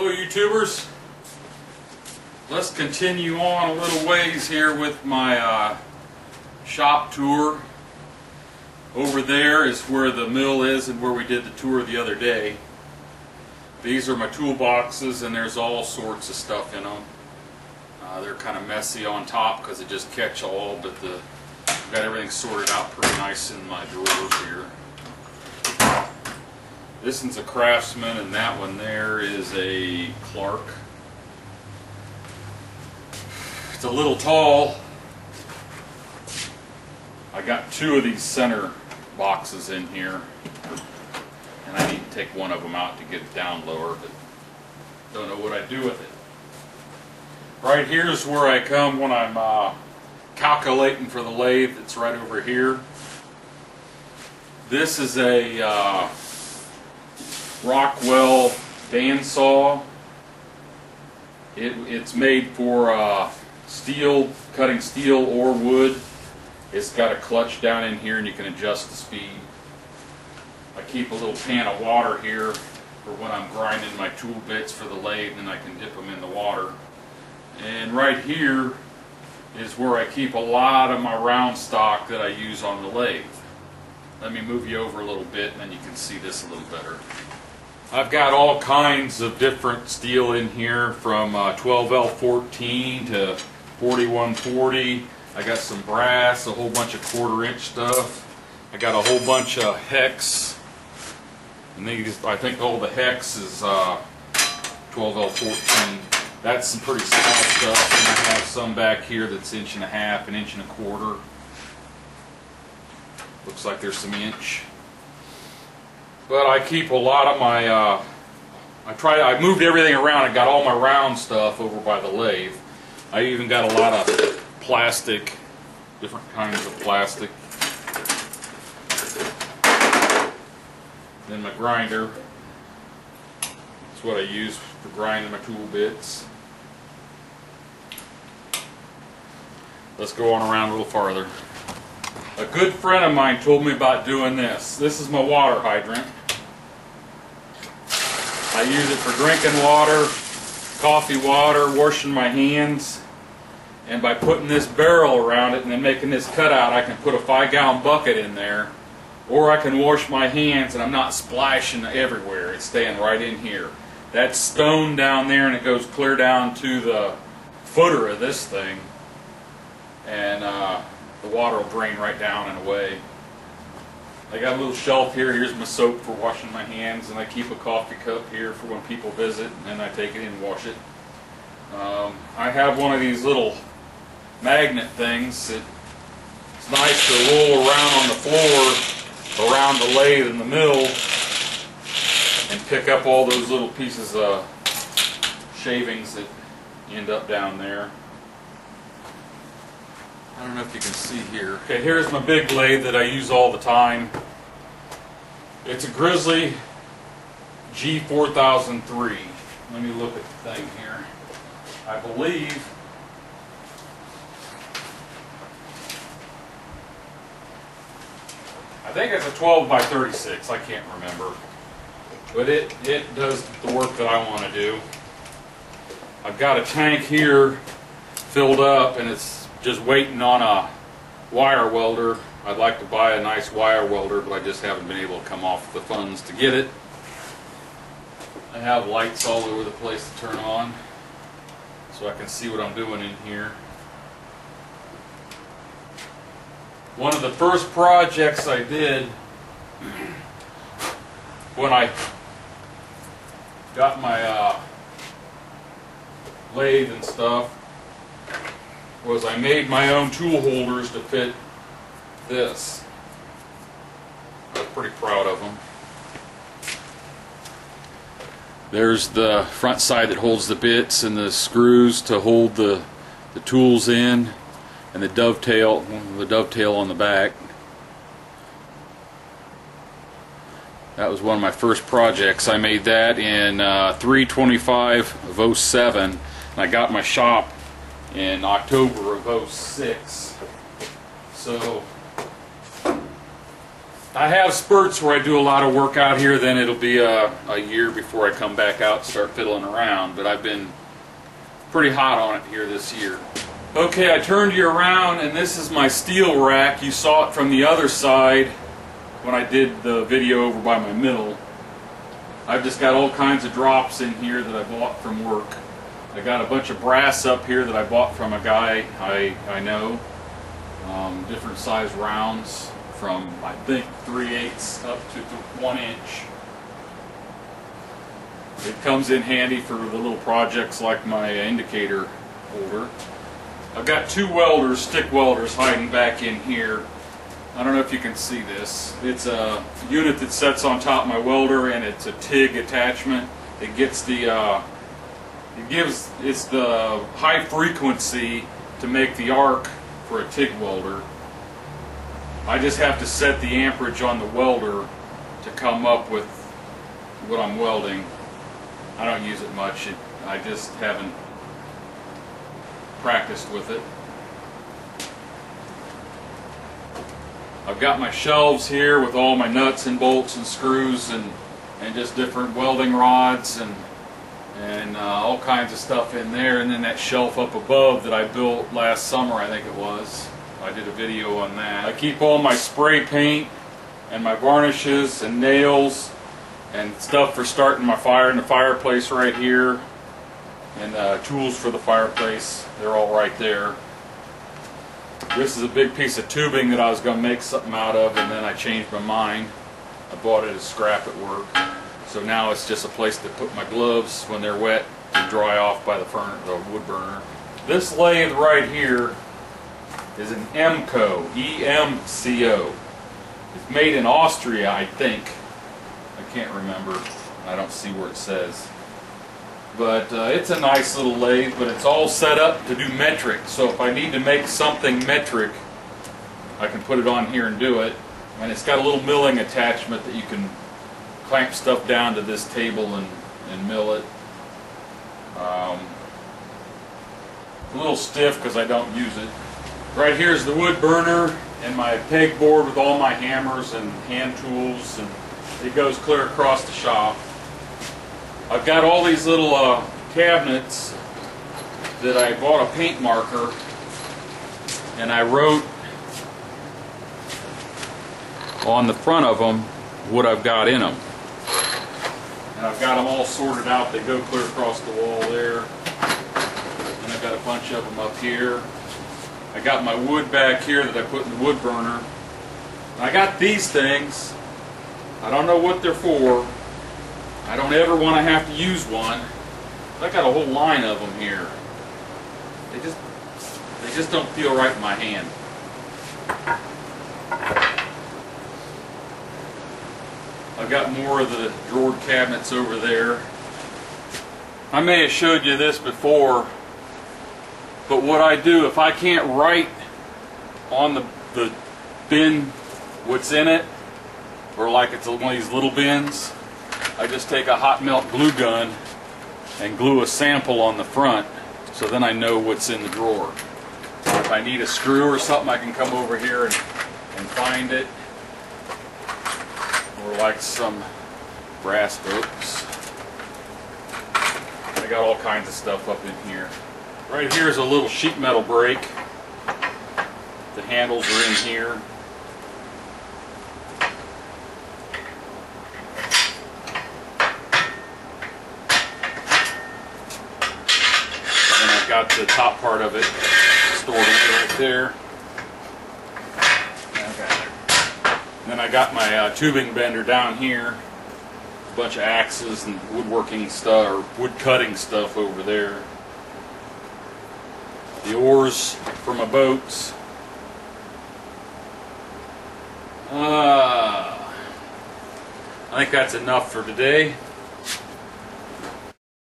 Hello YouTubers, let's continue on a little ways here with my shop tour. Over there is where the mill is and where we did the tour the other day. These are my toolboxes and there's all sorts of stuff in them. They're kind of messy on top because they just catch all, but I've got everything sorted out pretty nice in my drawers here. This one's a Craftsman and that one there is a Clark. It's a little tall. I got two of these center boxes in here and I need to take one of them out to get it down lower, but don't know what I do with it. Right here is where I come when I'm calculating for the lathe. It's right over here. This is a Rockwell bandsaw. It's made for steel, cutting steel or wood. It's got a clutch down in here and you can adjust the speed. I keep a little pan of water here for when I'm grinding my tool bits for the lathe, and I can dip them in the water. And right here is where I keep a lot of my round stock that I use on the lathe. Let me move you over a little bit and then you can see this a little better. I've got all kinds of different steel in here, from 12L14 to 4140. I got some brass, a whole bunch of 1/4 inch stuff. I got a whole bunch of hex, and these, I think all the hex is 12L14. That's some pretty small stuff, and I have some back here that's 1.5 inches, 1.25 inches. Looks like there's some inch. But I keep a lot of my, I moved everything around. I got all my round stuff over by the lathe. I even got a lot of plastic, different kinds of plastic. Then my grinder. That's what I use for grinding my tool bits. Let's go on around a little farther. A good friend of mine told me about doing this. This is my water hydrant. I use it for drinking water, coffee water, washing my hands. And by putting this barrel around it and then making this cutout, I can put a 5-gallon bucket in there. Or I can wash my hands and I'm not splashing everywhere. It's staying right in here. That's stone down there and it goes clear down to the footer of this thing. And the water will drain right down and away. I got a little shelf here. Here's my soap for washing my hands, and I keep a coffee cup here for when people visit, and then I take it in and wash it. I have one of these little magnet things. It's nice to roll around on the floor around the lathe in the mill and pick up all those little pieces of shavings that end up down there. I don't know if you can see here. Okay, here's my big lathe that I use all the time. It's a Grizzly G4003. Let me look at the thing here. I believe it's a 12 by 36. I can't remember. But it does the work that I want to do. I've got a tank here filled up and it's just waiting on a wire welder. I'd like to buy a nice wire welder, but I just haven't been able to come off the funds to get it. I have lights all over the place to turn on so I can see what I'm doing in here. One of the first projects I did when I got my lathe and stuff was I made my own tool holders to fit this. I was pretty proud of them. There's the front side that holds the bits and the screws to hold the tools in, and the dovetail on the back. That was one of my first projects. I made that in 3/25 of 07, and I got my shop in October of 06. So I have spurts where I do a lot of work out here, then it'll be a year before I come back out and start fiddling around, but I've been pretty hot on it here this year. Okay, I turned you around, and this is my steel rack. You saw it from the other side when I did the video over by my middle. I've just got all kinds of drops in here that I bought from work. I got a bunch of brass up here that I bought from a guy I know. Different size rounds from, I think, 3/8 up to 1 inch. It comes in handy for the little projects like my indicator holder. I've got 2 welders, stick welders, hiding back in here. I don't know if you can see this. It's a unit that sets on top of my welder, and it's a TIG attachment. It gets the it's the high frequency to make the arc for a TIG welder. I just have to set the amperage on the welder to come up with what I'm welding. I don't use it much. I just haven't practiced with it. I've got my shelves here with all my nuts and bolts and screws and just different welding rods and all kinds of stuff in there, and then that shelf up above that I built last summer, I think it was. I did a video on that. I keep all my spray paint and my varnishes and nails and stuff for starting my fire in the fireplace right here, and tools for the fireplace. They're all right there. This is a big piece of tubing that I was going to make something out of, and then I changed my mind. I bought it as scrap at work. So now it's just a place to put my gloves when they're wet to dry off by the wood burner. This lathe right here is an EMCO, E-M-C-O. It's made in Austria, I think. I can't remember. I don't see where it says. But it's a nice little lathe, but it's all set up to do metric. So if I need to make something metric, I can put it on here and do it. And it's got a little milling attachment that you can clamp stuff down to this table and mill it. A little stiff because I don't use it. Right here is the wood burner and my pegboard with all my hammers and hand tools, and it goes clear across the shop. I've got all these little cabinets that I bought a paint marker, and I wrote on the front of them what I've got in them. And I've got them all sorted out. They go clear across the wall there. And I've got a bunch of them up here. I got my wood back here that I put in the wood burner. And I got these things. I don't know what they're for. I don't ever want to have to use one. I got a whole line of them here. They just don't feel right in my hand. I've got more of the drawer cabinets over there. I may have showed you this before, but what I do, if I can't write on the bin what's in it, or like it's one of these little bins, I just take a hot melt glue gun and glue a sample on the front, so then I know what's in the drawer. If I need a screw or something, I can come over here and find it. Or like some brass hooks. I got all kinds of stuff up in here. Right here is a little sheet metal brake. The handles are in here. And I've got the top part of it stored away right there. And then I got my tubing bender down here, a bunch of axes and woodworking stuff, or wood cutting stuff over there. The oars for my boats. I think that's enough for today.